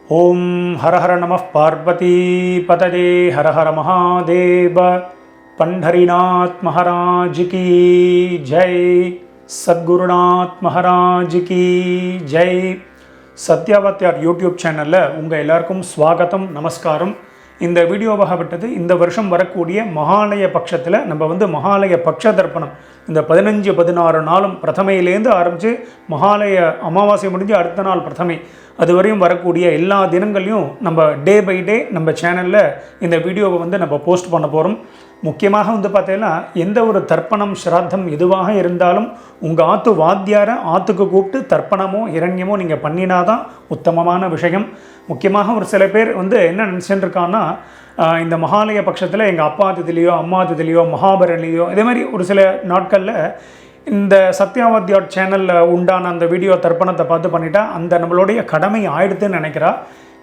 ओम हर हर नमः पार्वती पतये हर हर महादेव। पंढरीनाथ महाराज की जय। सद्गुरुनाथ महाराज की जय। சத்யாவத்யார் யூடியூப் சேனலில் உங்கள் எல்லாருக்கும் ஸ்வாகத்தம் நமஸ்காரம். இந்த வீடியோவாகப்பட்டது இந்த வருஷம் வரக்கூடிய மகாலய பட்சத்தில் நம்ம மகாலய பட்ச தர்ப்பணம் இந்த 15-16 நாளும் பிரதமையிலேருந்து ஆரம்பித்து மகாலய அமாவாசை முடிஞ்சு அடுத்த நாள் பிரதமை அதுவரையும் வரக்கூடிய எல்லா தினங்களையும் நம்ம டே பை டே நம்ம சேனலில் இந்த வீடியோவை நம்ம போஸ்ட் பண்ண போகிறோம். முக்கியமாக பார்த்தீங்கன்னா எந்த ஒரு தர்ப்பணம் ஸ்ராத்தம் எதுவாக இருந்தாலும் உங்கள் ஆற்று வாத்தியாரை ஆற்றுக்கு கூப்பிட்டு தர்ப்பணமோ இரண்யமோ நீங்கள் பண்ணினாதான் உத்தமமான விஷயம். முக்கியமாக ஒரு சில பேர் என்ன நினச்சிட்டு இருக்கான்னா, இந்த மகாலய பட்சத்தில் எங்கள் அப்பா திதிலையோ அம்மா திதிலையோ மகாபரணிலையோ இதே மாதிரி ஒரு சில நாட்களில் இந்த சத்யாவத்யார் சேனலில் உண்டான அந்த வீடியோ தர்ப்பணத்தை பார்த்து பண்ணிட்டா அந்த நம்மளுடைய கடமை ஆயிடுதுன்னு நினைக்கிறா.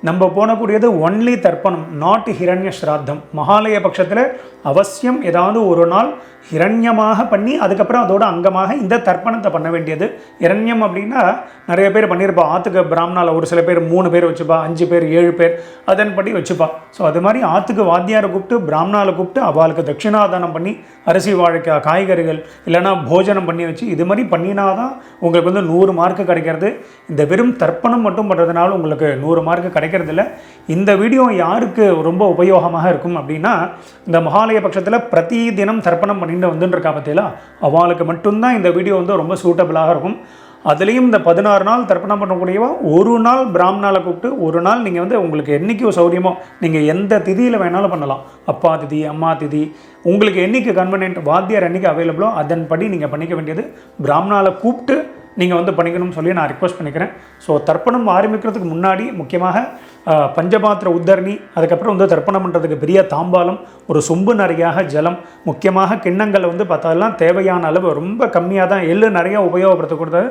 நம்ம போனக்கூடியது ஒன்லி தர்ப்பணம், நாட் ஹிரண்ய ஸ்ராத்தம். மகாலய பட்சத்தில் அவசியம் ஏதாவது ஒரு நாள் ஹிரண்யமாக பண்ணி அதுக்கப்புறம் அதோட அங்கமாக இந்த தர்ப்பணத்தை பண்ண வேண்டியது. இரண்யம் அப்படின்னா நிறைய பேர் பண்ணியிருப்பா. ஆற்றுக்கு பிராமணாவில் ஒரு சில பேர் 3 பேர் வச்சுப்பா, 5 பேர் 7 பேர் அதன்படி வச்சுப்பா. ஸோ அது மாதிரி ஆற்றுக்கு வாத்தியாரை கூப்பிட்டு பிராமணாவில் கூப்பிட்டு அவளுக்கு தட்சிணாதானம் பண்ணி அரிசி வாழைக்காய் காய்கறிகள் இல்லைனா போஜனம் பண்ணி வச்சு இது மாதிரி பண்ணினாதான் உங்களுக்கு 100 மார்க்கு கிடைக்கிறது. இந்த வெறும் தர்ப்பணம் மட்டும் பண்ணுறதுனால உங்களுக்கு 100 மார்க்கு கிடைக்கிறதில்ல. இந்த வீடியோ யாருக்கு ரொம்ப உபயோகமாக இருக்கும் அப்படின்னா, இந்த மகாலய பட்சத்தில் பிரதி தினம் தர்ப்பணம் பண்ணிட்டு வந்துருக்கா பார்த்தீங்களா, அவளுக்கு மட்டும்தான் இந்த வீடியோ ரொம்ப சூட்டபிளாக இருக்கும். அதுலேயும் இந்த 16 நாள் தர்ப்பணம் பண்ணக்கூடியவா ஒரு நாள் பிராமணால கூப்பிட்டு ஒரு நாள் நீங்கள் உங்களுக்கு என்றைக்கு சௌரியமோ நீங்கள் எந்த திதியில் வேணாலும் பண்ணலாம். அப்பா திதி அம்மா திதி உங்களுக்கு என்றைக்கு கன்வீனியன்ட் வாத்தியார் என்றைக்கு அவைலபிளோ அதன்படி நீங்கள் பண்ணிக்க வேண்டியது. பிராமணால கூப்பிட்டு நீங்கள் பண்ணிக்கணும்னு சொல்லி நான் ரிக்வெஸ்ட் பண்ணிக்கிறேன். ஸோ தர்ப்பணம் ஆரம்பிக்கிறதுக்கு முன்னாடி முக்கியமாக பஞ்சபாத்திர உத்தரணி, அதுக்கப்புறம் தர்ப்பணம் பண்ணுறதுக்கு பெரிய தாம்பாலம், ஒரு சொம்பு நிறையாக ஜலம், முக்கியமாக கிண்ணங்களை பார்த்தாலாம் தேவையான அளவு ரொம்ப கம்மியாக தான், எள்ளு நிறையா உபயோகப்படுத்தக்கூடாது.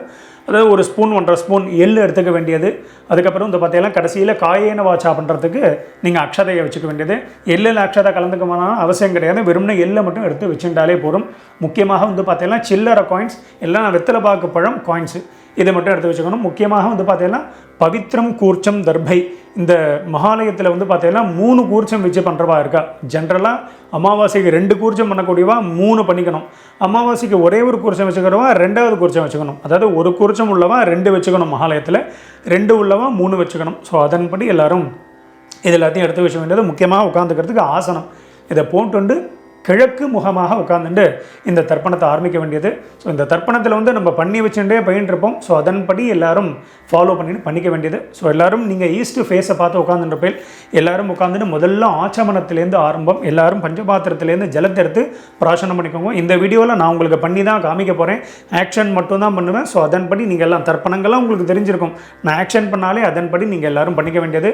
அதாவது ஒரு ஸ்பூன் 1.5 ஸ்பூன் எள்ளு எடுத்துக்க வேண்டியது. அதுக்கப்புறம் பார்த்தீங்கன்னா கடைசியில் காயேன வாச்சா பண்ணுறதுக்கு நீங்கள் அக்ஷதையை வச்சுக்க வேண்டியது. எள்ளில் அக்ஷதை கலந்துக்கமான அவசியம் கிடையாது, வெறும்னா எள்ளை மட்டும் எடுத்து வச்சுட்டாலே போதும். முக்கியமாக பார்த்தீங்கன்னா சில்லறை காயின்ஸ் எல்லாம் வெத்தலை பாக்கு பழம் காயின்ஸு இதை மட்டும் எடுத்து வச்சுக்கணும். முக்கியமாக பார்த்தீங்கன்னா பவித்ரம் கூர்ச்சம் தர்பை. இந்த மகாலயத்தில் பார்த்தீங்கன்னா 3 கூர்ச்சம் வச்சு பண்ணுறவா இருக்கா. ஜென்ரலாக அமாவாசைக்கு 2 கூர்ச்சம் பண்ணக்கூடியவா 3 பண்ணிக்கணும். அமாவாசைக்கு ஒரே ஒரு கூர்ச்சம் வச்சுக்கிறவா 2வது கூர்ச்சம் வச்சுக்கணும். அதாவது ஒரு கூர்ச்சம் உள்ளவா 2 வச்சுக்கணும், மகாலயத்தில் 2 உள்ளவா 3 வச்சுக்கணும். ஸோ அதன்படி எல்லோரும் இது எல்லாத்தையும் எடுத்து வச்ச வேண்டியது. முக்கியமாக உட்காந்துக்கிறதுக்கு ஆசனம் இதை போட்டு கிழக்கு முகமாக உட்காந்துட்டு இந்த தர்ப்பணத்தை ஆரம்பிக்க வேண்டியது. ஸோ இந்த தர்ப்பணத்தில் நம்ம பண்ணி வச்சுட்டே பயின்றிருப்போம். ஸோ அதன்படி எல்லோரும் ஃபாலோ பண்ணிக்க வேண்டியது. ஸோ எல்லோரும் நீங்கள் ஈஸ்ட் ஃபேஸை பார்த்து உட்காந்துருப்பேன். எல்லோரும் உட்காந்துட்டு முதல்ல ஆச்சமனத்திலேருந்து ஆரம்பம். எல்லோரும் பஞ்சபாத்திரத்துலேருந்து ஜலத்தை எடுத்து பிராசனம் பண்ணிக்கோங்க. இந்த வீடியோவில் நான் உங்களுக்கு பண்ணி தான் காமிக்க போகிறேன், ஆக்ஷன் மட்டும்தான் பண்ணுவேன். ஸோ அதன்படி நீங்கள் எல்லாம் தர்ப்பணங்கள்லாம் உங்களுக்கு தெரிஞ்சிருக்கும். நான் ஆக்ஷன் பண்ணாலே அதன்படி நீங்கள் எல்லோரும் பண்ணிக்க வேண்டியது.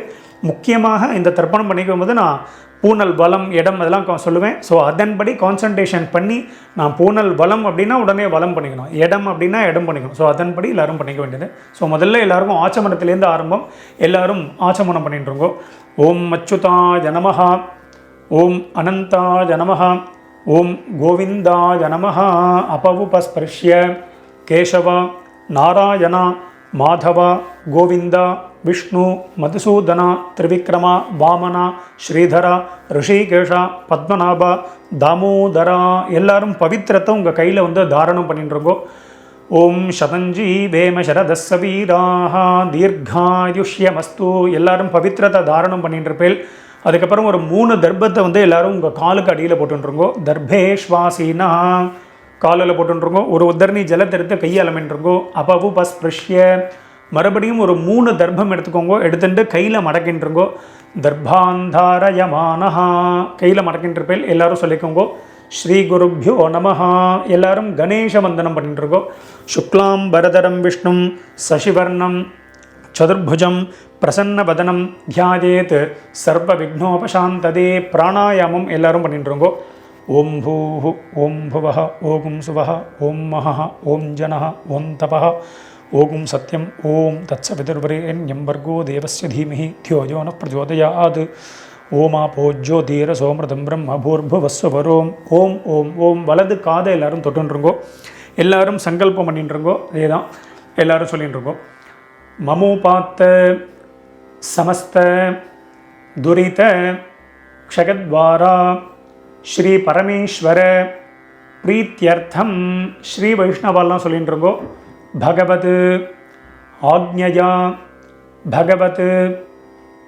முக்கியமாக இந்த தர்ப்பணம் பண்ணிக்கும் போது நான் பூனல் வலம் இடம் அதெல்லாம் சொல்லுவேன். ஸோ அதன்படி கான்சன்ட்ரேஷன் பண்ணி நான் பூனல் வலம் அப்படின்னா உடனே வலம் பண்ணிக்கணும், இடம் அப்படின்னா இடம் பண்ணிக்கணும். ஸோ அதன்படி எல்லோரும் பண்ணிக்க வேண்டியது. ஸோ முதல்ல எல்லாருக்கும் ஆச்சமனத்திலேருந்து ஆரம்பம். எல்லோரும் ஆச்சமனம் பண்ணிட்டுருங்கோ. ஓம் அச்சுதாய நமஹ, ஓம் அனந்தாய நமஹ, ஓம் கோவிந்தாய நமஹ. அபவுபஸ்பர்ஷ்ய கேசவ நாராயண மாதவ கோவிந்தா விஷ்ணு மதுசூதன திரிவிக்ரமா வாமனா ஸ்ரீதரா ரிஷிகேஷா பத்மநாபா தாமோதரா. எல்லாரும் பவித்திரத்தை உங்கள் கையில் தாரணம் பண்ணிட்டுருங்கோ. ஓம் சதஞ்சி வேம சரதஸ்ஸ வீராஹ தீர்காயுஷ்யமஸ்து. எல்லாரும் பவித்திரத்தை தாரணம் பண்ணிட்டுருப்பேன். அதுக்கப்புறம் ஒரு 3 தர்ப்பத்தை எல்லாரும் உங்கள் காலுக்கு அடியில் போட்டுருங்கோ. தர்பேஷ்வாசீனா காலில் போட்டுருங்கோ. ஒரு உத்தரணி ஜலத்தை எடுத்து கையால் அமைன்றிருங்கோ. அப்பவு பஸ்பிருஷ்ய மறுபடியும் ஒரு 3 தர்ப்பம் எடுத்துக்கோங்க. எடுத்துட்டு கையில் மடக்கின்றிருங்கோ. தர்பாந்தாரயமானஹா கையில் மடக்கின்றிருப்பேன். எல்லாரும் சொல்லிக்கோங்கோ. ஸ்ரீ குருப்யோ நமஹா. எல்லாரும் கணேச வந்தனம் பண்ணிட்டுருக்கோம். சுக்லாம் பரதரம் விஷ்ணும் சசிவர்ணம் சதுர்புஜம் பிரசன்னவதனம் தியாயேத் சர்வ விக்னோபசாந்ததே. பிராணாயாமம் எல்லாரும் பண்ணிட்டுருங்கோ. ஓம் பூஹு ஓம் புவஹ ஓம் சுவஹ ஓம் மஹ ஓம் ஜனஹ ஓம் தபஹ ஓம் சத்யம் ஓம் தத்சவிதுர்வரேண்யம் வர்கோ தேவஸ்ய தீமஹி தியோ யோ ந பிரச்சோதயாத். ஓமாபோ ஜோதிரசோமிருதம் பிரம்ம பூர்புவஸ்வரோம். ஓம் ஓம் ஓம். வலது காதை எல்லாரும் தொட்டுருங்கோ. எல்லாரும் சங்கல்பம் பண்ணிட்டுருங்கோ. அதே தான் எல்லாரும் சொல்லிட்டுருங்கோ. மமோபாத்த समस्त दुरित क्षगद्वारा श्री परमेश्वर प्रीत्यर्थम श्री वैष्णवाल सोल्लिंट्रुंगो भगवत आज्ञया भगवत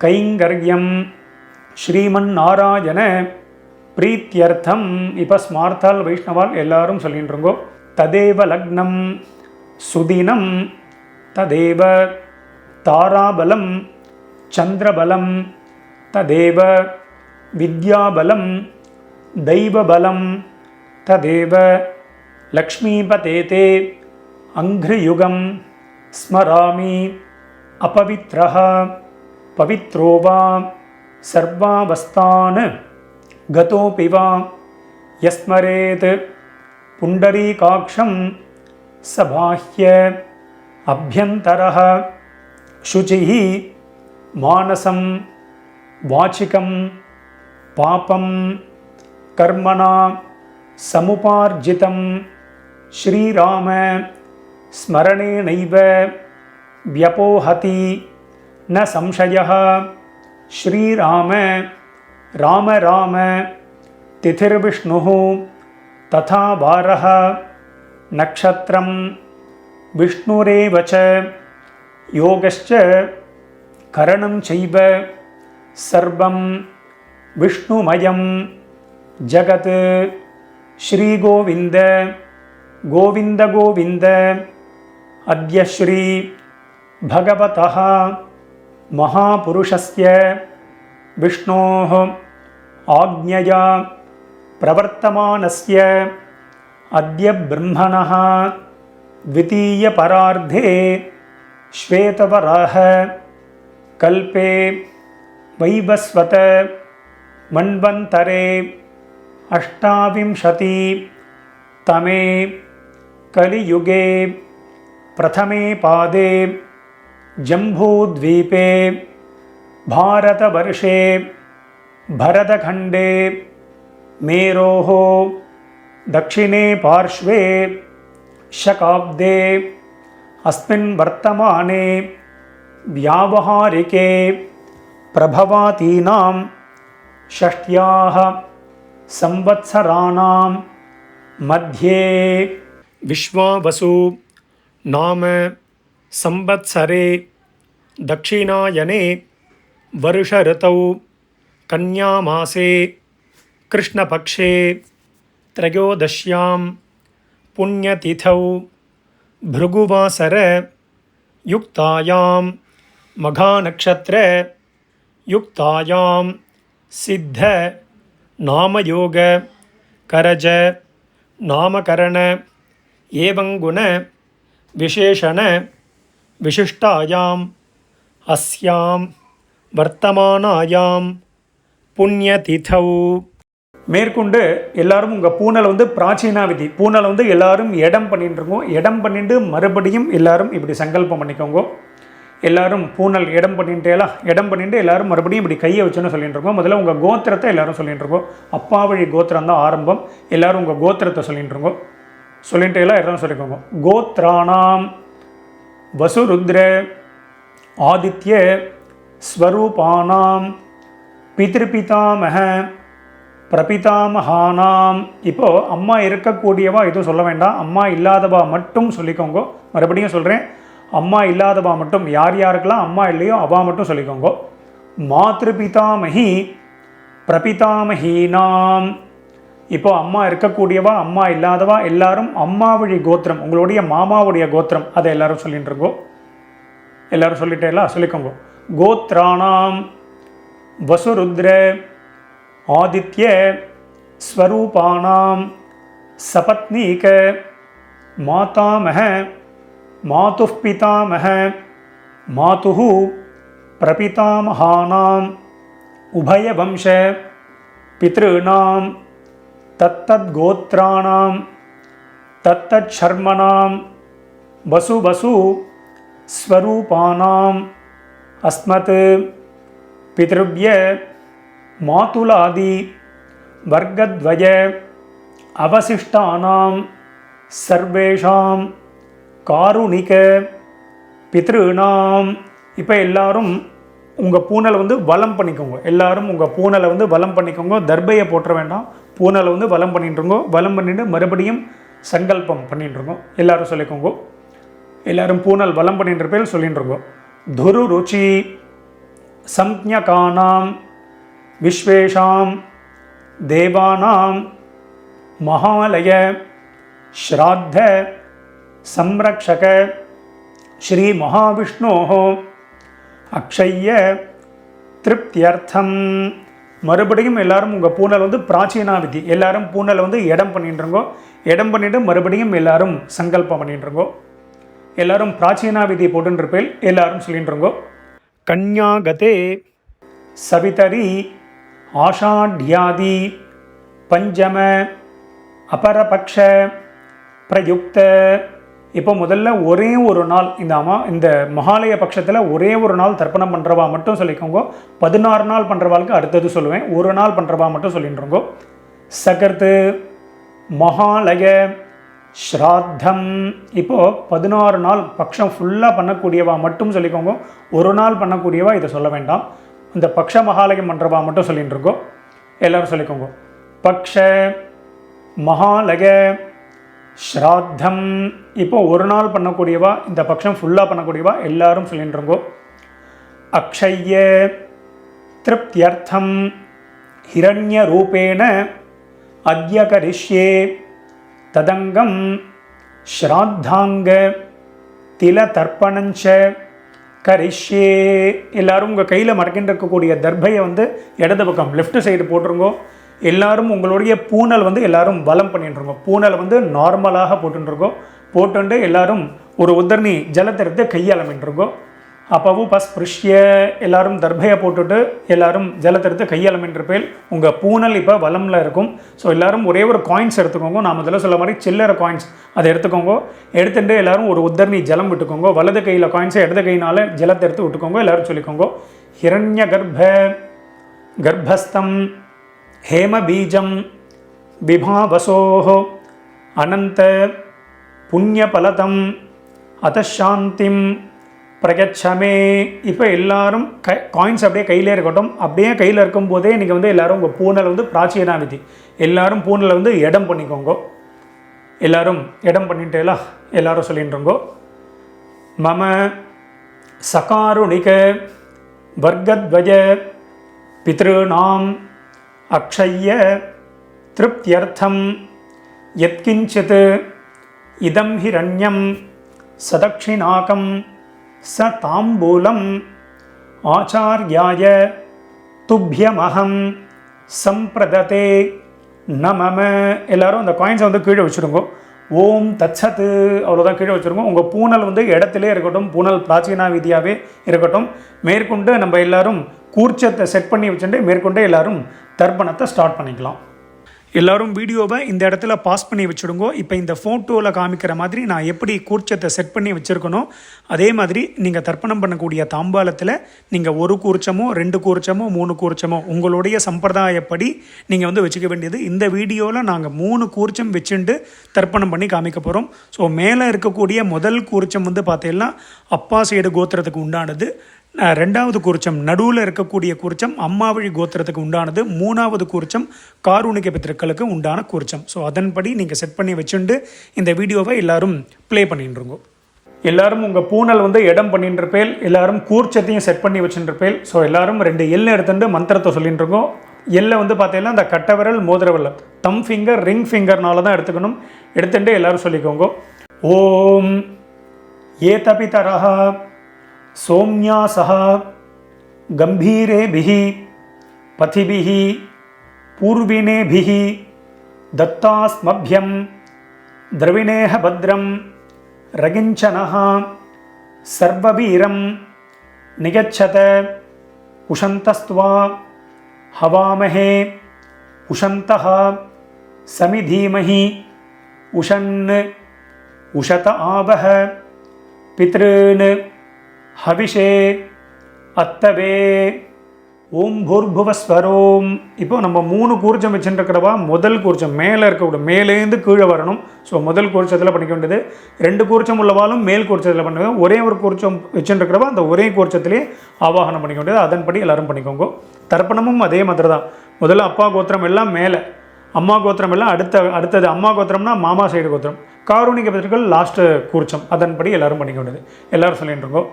कैंगर्यम श्रीमन्नारायण प्रीत्यर्थम इप स्मार्ताल वैष्णवाल एल्लारुम सोल्लिंट्रुंगो तदेव लग्नम सुदिनम तदेव ताराबलम चंद्रबलम तदेव विद्याबलम दैवबलम तदेव लक्ष्मीपतेते अंघ्रियुगम स्मरामि अपवित्रः पवित्रो वा सर्वावस्थान् गतोऽपि वा यस्मरेत् पुण्डरीकाक्षं स बाह्य अभ्यन्तरः शुचिः मानसं वाचिकं पापं कर्मणा समुपार्जितं श्रीराम स्मरणेनैव व्यपोहति न संशयः श्रीराम राम राम तिथिर्विष्णुः तथा वारः नक्षत्रं विष्णुरेव च योगश्च करणं चैव सर्वं विष्णुमयं जगत् श्रीगोविन्द गोविन्द गोविन्द अद्य श्री भगवतः महापुरुषस्य विष्णोः आज्ञया प्रवर्तमानस्य अद्य ब्रह्मणः द्वितीयपरार्धे श्वेतवराह कल्पे वैवस्वत मन्वन्तरे अष्टाविंशति तमे कलियुगे प्रथमे पादे जम्बूद्वीपे भारतवर्षे भरतखण्डे मेरोः दक्षिणे पार्श्वे शकाब्दे अस्मिन् वर्तमाने व्यावहारिके प्रभवातीनां षष्ट्याः संवत्सराणां मध्ये विश्वावसु नाम संवत्सरे दक्षिणायने वर्ष ऋतौ कन्यामासे कृष्णपक्षे त्रयोदश्यां पुण्यतिथौ भृगुवासर युक्तायां मघानक्षत्र युक्तायां सिद्ध नामयोग करज नामकरण एवं गुण विशेषण विशिष्टायां अस्यां वर्तमानायां पुण्यतिथौ மேற்கொண்டு எல்லாரும் உங்கள் பூனலை வந்து பிராச்சீனா விதி பூனலை வந்து எல்லாரும் இடம் பண்ணிட்டு இருக்கோம். இடம் பண்ணிட்டு மறுபடியும் எல்லாரும் இப்படி சங்கல்பம் பண்ணிக்கோங்க. எல்லாரும் பூனல் இடம் பண்ணிட்டேலாம் இடம் பண்ணிட்டு எல்லாரும் மறுபடியும் இப்படி கையை வச்சுன்னு சொல்லிட்டு இருக்கோம். முதல்ல உங்கள் கோத்திரத்தை எல்லாரும் சொல்லிட்டு இருக்கோம். அப்பா வழி கோத்திரம் தான் ஆரம்பம். எல்லாரும் உங்கள் கோத்திரத்தை சொல்லிட்டு இருக்கோம். சொல்லிட்டு எல்லாம் எல்லாரும் சொல்லிக்கோங்க. கோத்ராணாம் வசுருத்ர ஆதித்ய ஸ்வரூபானாம் பித்ருபிதாமக பிரபிதாமகானாம். இப்போது அம்மா இருக்கக்கூடியவா எதுவும் சொல்ல வேண்டாம். அம்மா இல்லாதவா மட்டும் சொல்லிக்கோங்க. மறுபடியும் சொல்கிறேன், அம்மா இல்லாதவா மட்டும், யார் யாருக்கெல்லாம் அம்மா இல்லையோ அவா மட்டும் சொல்லிக்கோங்க. மாத்ருபிதாமகி பிரபிதாமகீனாம். இப்போ அம்மா இருக்கக்கூடியவா அம்மா இல்லாதவா எல்லாரும் அம்மா வழி கோத்திரம், உங்களுடைய மாமாவுடைய கோத்திரம், அதை எல்லாரும் சொல்லிட்டு இருக்கோம். எல்லாரும் சொல்லிட்டேலாம் சொல்லிக்கோங்க. கோத்ராணாம் வசுருத்ர ஆதித்ய ஸ்வரூபானாம் சபத்னீக மாதாமக மாதுः பிதாமக மாதுः பிரபிதாமகானாம் உபயவம்ச பித்ருணாம் தத்தத்கோத்ராணாம் தத்தச்சர்மணாம் வசு வசு ஸ்வரூபானாம் அஸ்மத் பித்ருவ்ய மாதுலாதி வர்க்கத்வய அவசிஷ்டானாம் சர்வேஷாம் காருணிக பித்ருணாம். இப்போ எல்லாரும் உங்கள் பூனலை வந்து வலம் பண்ணிக்கோங்க. எல்லாரும் உங்கள் பூனலை வந்து வலம் பண்ணிக்கோங்க. தர்பையை போட்டுற வேண்டாம். பூனலை வந்து வலம் பண்ணிட்டுருங்கோ. வலம் பண்ணிட்டு மறுபடியும் சங்கல்பம் பண்ணிட்டுருங்கோ. எல்லாரும் சொல்லிக்கோங்க. எல்லாரும் பூனல் வலம் பண்ணின்ற பேர் சொல்லிட்டுருங்கோ. துரு ருச்சி சம்ஞகானாம் விஸ்வேஷாம் தேவானாம் மகாலய ஸ்ராத்த சம்ரக்ஷக ஸ்ரீ மகாவிஷ்ணோः அக்ஷய்ய திருப்தியர்த்தம். மறுபடியும் எல்லாரும் உங்கள் பூனல் வந்து பிராச்சீனா விதி. எல்லாரும் பூனலை வந்து இடம் பண்ணிட்டுருங்கோ. இடம் பண்ணிவிட்டு மறுபடியும் எல்லாரும் சங்கல்பம் பண்ணிட்டுருங்கோ. எல்லாரும் பிராச்சீனா விதி போட்டுருப்பேல் எல்லாரும் சொல்லிட்டுருங்கோ. கன்யாகதே சவிதரி ஆஷாட்யாதி பஞ்சம அபரபக்ஷ பிரயுக்த. இப்போ முதல்ல ஒரே ஒரு நாள் இந்த மகாலய பட்சத்தில் ஒரே ஒரு நாள் தர்ப்பணம் பண்ணுறவா மட்டும் சொல்லிக்கோங்க. 16 நாள் பண்ணுறவாளுக்கு அடுத்தது சொல்லுவேன். ஒரு நாள் பண்ணுறவா மட்டும் சொல்லிட்டுருங்கோ. சகர்த்து மகாலய ஸ்ராத்தம். இப்போது 16 நாள் பட்சம் ஃபுல்லாக பண்ணக்கூடியவா மட்டும் சொல்லிக்கோங்க. ஒரு நாள் பண்ணக்கூடியவா இதை சொல்ல வேண்டாம். இந்த பக்ஷ மகாலயம் பண்ணுறவா மட்டும் சொல்லிட்டுருக்கோ. எல்லோரும் சொல்லிக்கோங்க. பக்ஷ மகாலய ஸ்ராத்தம். இப்போ ஒரு நாள் பண்ணக்கூடியவா, இந்த பட்சம் ஃபுல்லாக பண்ணக்கூடியவா எல்லாரும் சொல்லிட்டுருங்கோ. அக்ஷய்ய திருப்தியர்த்தம் ஹிரண்ய ரூபேண அத்ய கரிஷ்யே ததங்கம் ஸ்ராத்தாங்க தில தர்ப்பணஞ்ச கரிஷ்யே. எல்லாரும் உங்கள் கையில் மடக்கின்னு இருக்கக்கூடிய தர்பையை வந்து இடது பக்கம் லெஃப்ட் சைடு போட்டுருங்கோ. எல்லாரும் உங்களுடைய பூனல் வந்து எல்லாரும் வலம் பண்ணிட்டுருங்கோ. பூனலை வந்து நார்மலாக போட்டுருங்கோ. போட்டுண்டு எல்லாரும் ஒரு உத்தரணி ஜலத்தை எடுத்து கையாளமின்றிருங்கோ. அப்பவும் பஸ்பிருஷ்ய எல்லாரும் தர்பையை போட்டுட்டு எல்லாரும் ஜலத்தை எடுத்து கையாளமின்றிருப்பேல் உங்கள் பூனல் இப்போ வலமில் இருக்கும். ஸோ எல்லாரும் ஒரே ஒரு காயின்ஸ் எடுத்துக்கோங்க. நான் முதல்ல சொல்ல மாதிரி சில்லறை காயின்ஸ் அதை எடுத்துக்கோங்க. எடுத்துட்டு எல்லாரும் ஒரு உத்தரணி ஜலம் விட்டுக்கோங்க. வலது கையில் காயின்ஸை இடது கையினால் ஜலத்தை எடுத்து விட்டுக்கோங்க. எல்லாரும் சொல்லிக்கோங்க. ஹிரண்ய கர்ப்பஸ்தம் ஹேமபீஜம் விபாவசோஹ அனந்த புண்ணியபலதம் அதசாந்திம் பிரகச்சமே. இப்போ எல்லாரும் காயின்ஸ் அப்படியே கையிலே இருக்கட்டும். அப்படியே கையில் இருக்கும்போதே நீங்கள் வந்து எல்லோரும் உங்கள் பூனலை வந்து பிராச்சீனா விதி. எல்லாரும் பூனலை வந்து இடம் பண்ணிக்கோங்க. எல்லாரும் இடம் பண்ணிட்டேலா எல்லாரும் சொல்லிட்டுருங்கோ. மம சகாருணிக வர்க்கத்வய பித்ருநாம் அக்ஷய்ய திருப்தியர்த்தம் யத்கிஞ்சித் இதம் ஹிரண்யம் சதக்ஷிணாகம் ச தாம்பூலம் ஆச்சார்யாய துப்யமஹம் சம்பிரததே நமம. எல்லாரும் அந்த காயின்ஸை வந்து கீழே வச்சுருங்கோ. ஓம் தத்சத்து அவ்வளோதான் கீழே வச்சுருங்க. உங்கள் பூனல் வந்து இடத்துலே இருக்கட்டும். பூனல் பிராச்சீனா விதியாகவே இருக்கட்டும். மேற்கொண்டு நம்ம எல்லாரும் கூர்ச்சத்தை செட் பண்ணி வச்சுட்டு மேற்கொண்டு எல்லாரும் தர்ப்பணத்தை ஸ்டார்ட் பண்ணிக்கலாம். எல்லோரும் வீடியோவை இந்த இடத்துல பாஸ் பண்ணி வச்சுடுங்கோ. இப்போ இந்த ஃபோட்டோவில் காமிக்கிற மாதிரி நான் எப்படி கூர்ச்சத்தை செட் பண்ணி வச்சுருக்கணும் அதே மாதிரி நீங்கள் தர்ப்பணம் பண்ணக்கூடிய தாம்பாலத்தில் நீங்கள் 1 கூர்ச்சமோ 2 கூர்ச்சமோ 3 கூர்ச்சமோ உங்களுடைய சம்பிரதாயப்படி நீங்கள் வந்து வச்சுக்க வேண்டியது. இந்த வீடியோவில் நாங்கள் 3 கூர்ச்சம் வச்சுட்டு தர்ப்பணம் பண்ணி காமிக்க போகிறோம். ஸோ மேலே இருக்கக்கூடிய முதல் கூர்ச்சம் வந்து பார்த்தீங்கன்னா அப்பா சைடு கோத்திரத்துக்கு உண்டானது. 2வது கூர்ச்சம் நடுவில் இருக்கக்கூடிய கூர்ச்சம் அம்மாவழி கோத்திரத்துக்கு உண்டானது. 3வது கூர்ச்சம் காரூணிக பித்திருக்களுக்கு உண்டான கூர்ச்சம். ஸோ அதன்படி நீங்கள் செட் பண்ணி வச்சுட்டு இந்த வீடியோவை எல்லாரும் ப்ளே பண்ணிட்டுருங்கோ. எல்லாரும் உங்கள் பூனல் வந்து இடம் பண்ணிட்டுருப்பேல். எல்லாரும் கூர்ச்சத்தையும் செட் பண்ணி வச்சுருப்பேல். ஸோ எல்லாரும் 2 எல்லை எடுத்துட்டு மந்திரத்தை சொல்லிட்டுருக்கோம். எல்லை வந்து பார்த்தீங்கன்னா இந்த கட்டை விரல் மோதிர விரல் தம் ஃபிங்கர் ரிங் ஃபிங்கர்னால தான் எடுத்துக்கணும். எடுத்துட்டு எல்லாரும் சொல்லிக்கோங்க. ஓம் ஏதபிதரஹ சோம்யாசஹ கம்பீரேபிஹி பதிபிஹி பூர்வினேபிஹி தத்தாஸ்மப்யம் திரவிணேஹ பத்ரம் ரகிஞ்சனஹ சர்வவீரம் நிகச்சத உஷந்தஸ்த்வா ஹவாமஹே உஷந்தஹ சமிதீமஹி உஷன் உஷத ஆவஹ பித்ருன் ஹவிஷே அத்தவே. ஓம் பூர்புவஸ்வரோம். இப்போ நம்ம 3 கூர்ச்சம் வச்சுருக்கிறவா முதல் கூர்ச்சம் மேலே இருக்கக்கூடாது, மேலேருந்து கீழே வரணும். ஸோ முதல் கூர்ச்சத்தில் பண்ணிக்க வேண்டியது. 2 கூர்ச்சம் உள்ளவாலும் மேல் கூர்ச்சத்தில் பண்ணுவேன். ஒரே ஒரு கூர்ச்சம் வச்சுருக்கிறவா அந்த ஒரே கூர்ச்சத்திலே ஆவாகனம் பண்ணிக்க வேண்டியது. அதன்படி எல்லாரும் பண்ணிக்கோங்க. தர்ப்பணமும் அதே மாதிரி தான். முதல்ல அப்பா கோத்திரம் எல்லாம் மேலே, அம்மா கோத்திரம் எல்லாம் அடுத்தது. அம்மா கோத்திரம்னா மாமா சைடு கோத்திரம். காரூணிக பிதர்கள் லாஸ்ட்டு கூர்ச்சம். அதன்படி எல்லாரும் பண்ணிக்க வேண்டியது. எல்லாரும் சொல்லிட்டு இருக்கோம்.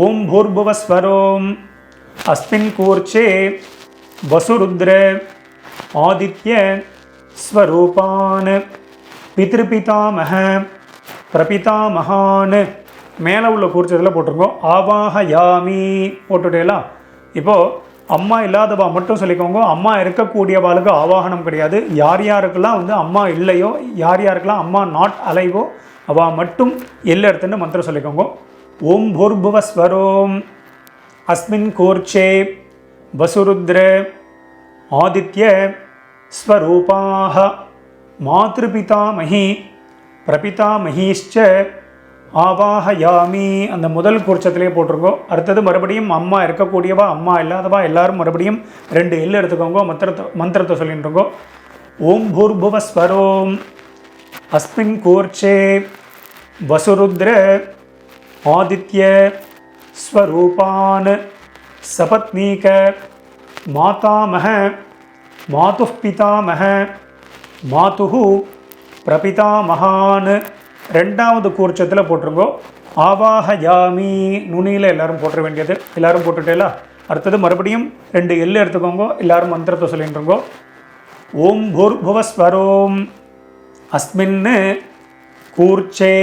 ஓம் பூர்புவஸ்வரோம். अस्मिन् कूर्चे वसुरुद्र आदित्य स्वरूपान् पितृपितामह प्रपितामहान् மேலே உள்ள கூர்ச்சத்தில் போட்டிருக்கோம். ஆவாஹயாமி போட்டுட்டேலாம். இப்போது அம்மா இல்லாதவா மட்டும் சொல்லிக்கோங்க. அம்மா இருக்கக்கூடியவாளுக்கு ஆவாகனம் கிடையாது. யார் யாருக்கெல்லாம் வந்து அம்மா இல்லையோ, யார் யாருக்கெல்லாம் அம்மா நாட் அலைவோ அவள் மட்டும் எல்லை எடுத்துன்னு மந்திரம் சொல்லிக்கோங்க. ஓம் பூர்புவஸ்வரோம். अस्मिन् कूर्चे वसुरुद्र आदित्य स्वरूपाः मातृपितामही प्रपितामहीश्च ஆவாஹயாமி. அந்த முதல் கூர்ச்சத்திலே போட்டிருக்கோம். அடுத்தது மறுபடியும் அம்மா இருக்கக்கூடியவா, அம்மா இல்லாதவா எல்லாரும் மறுபடியும் 2 எல் எடுத்துக்கோங்க. மந்திரத்தை சொல்லிட்டு இருக்கோம். ஓம் பூர்புவஸ்வரோம். அஸ்மின் கூர்ச்சே வசுருத்ர ஆதித்ய ஸ்வரூபான் சபத்னீக மாதாமஹ மாதுः பிதாமஹ மாதுः பிரபிதாமகான். 2வது கூர்ச்சத்தில் போட்டிருங்கோ. ஆவாஹயாமி நுனியில் எல்லாரும் போட்டுற வேண்டியது. எல்லாரும் போட்டுட்டேலா. அடுத்தது மறுபடியும் 2 எல் எடுத்துக்கோங்க. எல்லாரும் மந்திரத்தை சொல்லிட்டுருங்கோ. ஓம் பூர்புவஸ்வரோம். அஸ்மின் கூர்ச்சே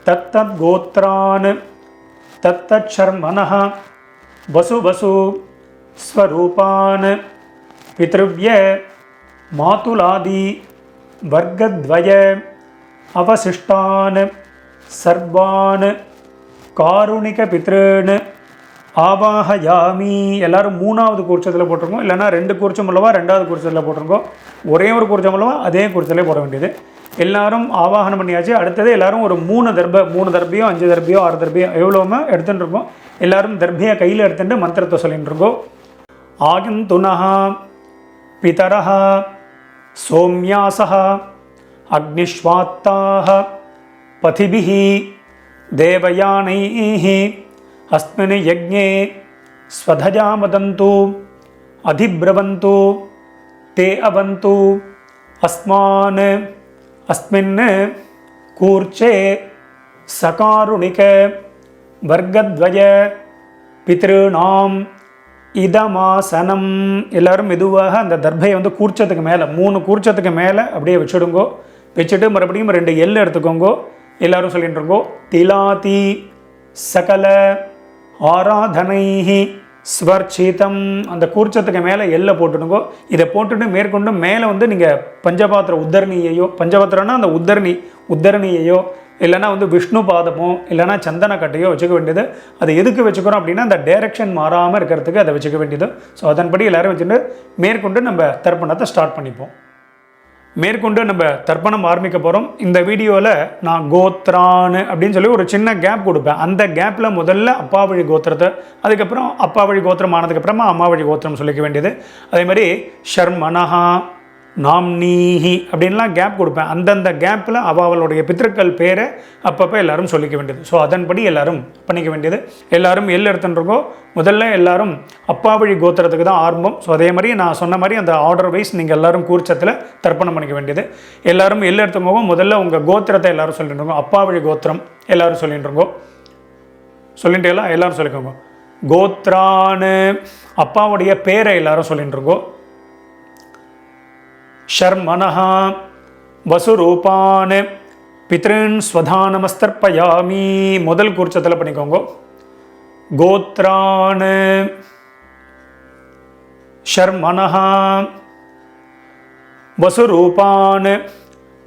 தத்தத் கோத்ரான் தத்தத் சர்மனஹ வசு வசு ஸ்வரூபான் பித்ருவ்ய மாதுலாதி வர்க்கத்வய அவசிஷ்டான் சர்வான் காருணிக பித்ருன் ஆவாஹயாமி. எல்லாரும் 3வது கூர்ச்சத்தில் போட்டிருக்கோம். இல்லைனா 2 கூர்ச்சம் உள்ளவா 2வது கூர்ச்சத்தில் போட்டிருக்கோம். ஒரே ஒரு கூர்ச்சம் உள்ளவா அதே கூர்ச்சத்திலே போட வேண்டியது. எல்லாரும் ஆவாகனம் பண்ணியாச்சு. அடுத்தது எல்லாரும் ஒரு 3 தர்பியோ 5 தர்பியோ 6 தர்பியோ எவ்வளோமே எடுத்துகிட்டு இருக்கோம். எல்லாரும் தர்பியை கையில் எடுத்துட்டு மந்திரத்தை சொல்லிட்டு இருக்கோம். ஆகந்துனஹ பிதரஹ சோம்யாசஹ அக்னிஷ்வாத்தாஹ பதிபிஹி தேவயானைஹ அஸ்மின் யஜ்ஞே ஸ்வதஜா வதந்து அதிப்ரவந்து தே அவந்து அஸ்மான் अस्मिन् कूर्चे सकारुणिक वर्गद्वय पितॄणाम இதமாசனம். எல்லாரும் மெதுவாக அந்த தர்பையை வந்து கூர்ச்சத்துக்கு மேலே 3 கூர்ச்சத்துக்கு மேலே அப்படியே வச்சுடுங்கோ. வச்சுட்டு மறுபடியும் 2 எல் எடுத்துக்கோங்கோ. எல்லாரும் சொல்லிட்டு இருக்கோ. திலாதி சகல ஆராதனைஹி ஸ்வர்ச்சிதம். அந்த கூர்ச்சத்துக்கு மேலே எல்லை போட்டுடுங்கோ. இதை போட்டுட்டு மேற்கொண்டு மேலே வந்து நீங்கள் பஞ்சபாத்திர உத்தரணியையோ, பஞ்சபாத்திரம்னா அந்த உத்தரணியையோ இல்லைனா வந்து விஷ்ணு பாதமோ இல்லைனா சந்தன கட்டையோ வச்சுக்க வேண்டியது. அதை எதுக்கு வச்சுக்கிறோம் அப்படின்னா அந்த டைரக்ஷன் மாறாமல் இருக்கிறதுக்கு அதை வச்சுக்க வேண்டியது. ஸோ அதன்படி எல்லோரும் வச்சுட்டு மேற்கொண்டு நம்ம தர்ப்பணத்தை ஸ்டார்ட் பண்ணிப்போம். மேற்கொண்டு நம்ம தர்ப்பணம் ஆரம்பிக்க போகிறோம். இந்த வீடியோவில் நான் கோத்ரான் அப்படின்னு சொல்லி ஒரு சின்ன கேப் கொடுப்பேன். அந்த கேப்பில் முதல்ல அப்பா வழி கோத்திரத்தை, அதுக்கப்புறம் அப்பா வழி கோத்திரம் ஆனதுக்கப்புறமா அம்மா வழி கோத்திரம் சொல்லிக்க வேண்டியது. அதே மாதிரி ஷர்மனஹா நாம்னீஹி அப்படின்லாம் கேப் கொடுப்பேன். அந்தந்த கேப்பில் அவளுடைய பித்திருக்கள் பேரை அப்பப்போ எல்லாரும் சொல்லிக்க வேண்டியது. ஸோ அதன்படி எல்லாரும் பண்ணிக்க வேண்டியது. எல்லாரும் எல் எடுத்துட்டுருக்கோ. முதல்ல எல்லாரும் அப்பா வழி கோத்திரத்துக்கு தான் ஆரம்பம். ஸோ அதே மாதிரி நான் சொன்ன மாதிரி அந்த ஆர்டர் வைஸ் நீங்கள் எல்லாரும் கூர்ச்சத்தில் தர்ப்பணம் பண்ணிக்க வேண்டியது. எல்லாரும் எல் எடுத்துக்கோங்க. முதல்ல உங்கள் கோத்திரத்தை எல்லாரும் சொல்லிட்டு இருக்கோம். அப்பா வழி கோத்திரம் எல்லாரும் சொல்லிட்டு இருக்கோம். சொல்லிட்டு எல்லாரும் சொல்லிக்கோங்க. கோத்ரான்னு அப்பாவுடைய பேரை எல்லாரும் சொல்லிட்டு இருக்கோம். शर्मनः वसुरूपान् पितॄन् स्वधानमस्तर्पयामि. முதல் கூர்ச்சத்தில் பண்ணிக்கோங்க. கோத்ரான் शर्मनः वसुरूपान्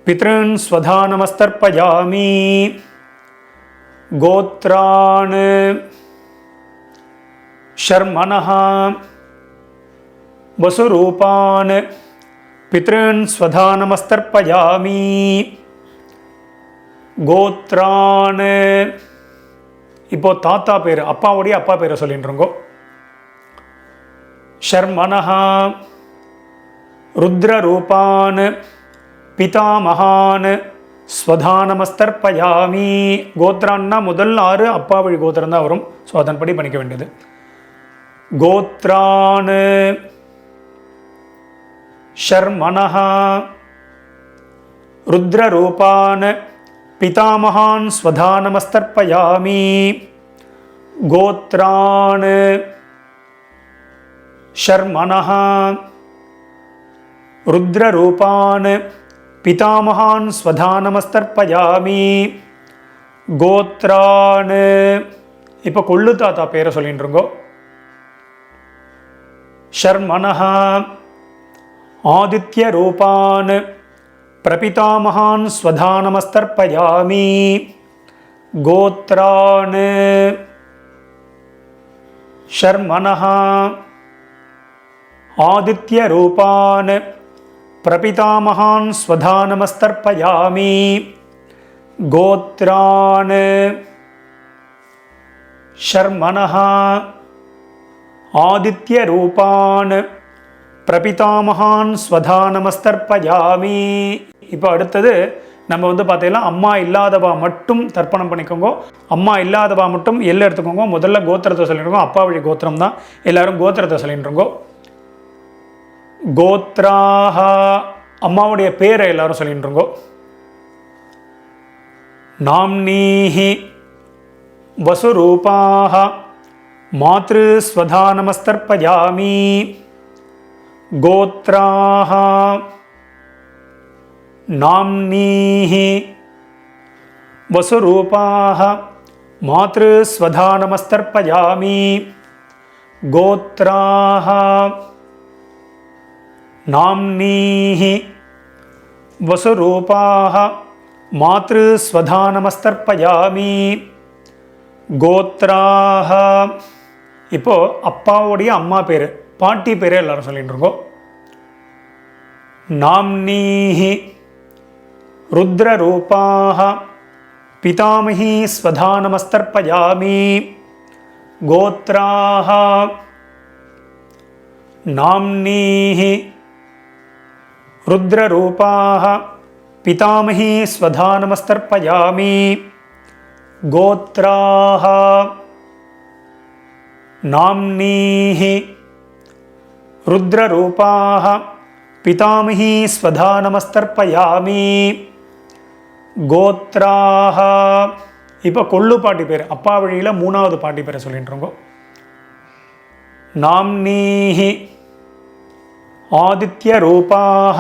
पितॄन् स्वधानमस्तर्पयामि. கோத்ரான் शर्मनः वसुरूपान् பித்ருன் ஸ்வதானமஸ்தர்ப்பயாமி. கோத்ரான் இப்போ தாத்தா பேர், அப்பாவுடைய அப்பா பேரை சொல்லிட்டு இருக்கோம். शर्मणः रुद्ररूपान् पितामहान् ஸ்வதானமஸ்தர்ப்பயாமி. கோத்ரான்னா முதல் 6 அப்பா வழி கோத்திரம் தான் வரும். ஸோ அதன்படி பண்ணிக்க வேண்டியது. கோத்ரான் ஷர்மணः ருத்ரரூபான் பிதாமகான் ஸ்வதானமஸ்தர்ப்பயாமி. கோத்ரான் ஷர்மணः ருத்ரரூபான் பிதாமகான் ஸ்வதானமஸ்தர்ப்பயாமி. கோத்ரான் இப்போ கொள்ளு தாத்தா பேரை சொல்லிட்டுருங்கோ. ஷர்மணः ஆதித்ய ரூபான் பிரபிதாமகான் ஸ்வதானமஸ்தர்ப்பயாமி. கோத்ரான் ஷர்மணः ஆதித்ய ரூபான் பிரபிதாமகான் ஸ்வதானமஸ்தர்ப்பயாமி. கோத்ரான் ஷர்மணः ஆதித்ய ரூபான் பிரபிதாமகான் ஸ்வதானமஸ்தர்ப்பயாமி. இப்போ அடுத்தது நம்ம பார்த்தீங்கன்னா அம்மா இல்லாதவா மட்டும் தர்ப்பணம் பண்ணிக்கோங்க. அம்மா இல்லாதவா மட்டும் எல்லாம் எடுத்துக்கோங்க. முதல்ல கோத்திரத்தை சொல்லிட்டுருக்கோம். அப்பா வழி கோத்திரம் தான். எல்லாரும் கோத்திரத்தை சொல்லிட்டுருங்கோ. கோத்ராஹ அம்மாவுடைய பேரை எல்லாரும் சொல்லிட்டுருங்கோ. நாம்னீஹி வசுரூபாஹ மாத்ருஸ்வதானமஸ்தர்ப்பயாமி. கோத்ராஹ நாம்னீஹி வசுரூபாஹ மாத்ருஸ்வதானமஸ்தர்ப்பயாமி. கோத்ராஹ நாம்னீஹி வசுரூபாஹ மாத்ருஸ்வதானமஸ்தர்ப்பயாமி. கோத்ராஹ இப்போ அப்பாவுடைய அம்மா பேர், பாட்டி பேர் எல்லாரும் சொல்லிட்டு இருக்கோம். நாம்னீஹி ருத்ரரூபாஹ பிதாமஹி ஸ்வதானமஸ்தர்ப்பயாமி. கோத்ராஹ நாம்னீஹி ருத்ரரூபாஹ பிதாமஹி ஸ்வதானமஸ்தர்ப்பயாமி. கோத்ராஹ நாம்னீஹி ருத்ரரூபாஹ பிதாமஹி ஸ்வதானமஸ்தர்ப்பயாமி. கோத்ராஹ இப்போ கொள்ளு பாட்டி பேர், அப்பா வழியில் 3வது பாட்டி பேரை சொல்லிட்டுருங்கோ. நாம்னீஹி ஆதித்ய ரூபாஹ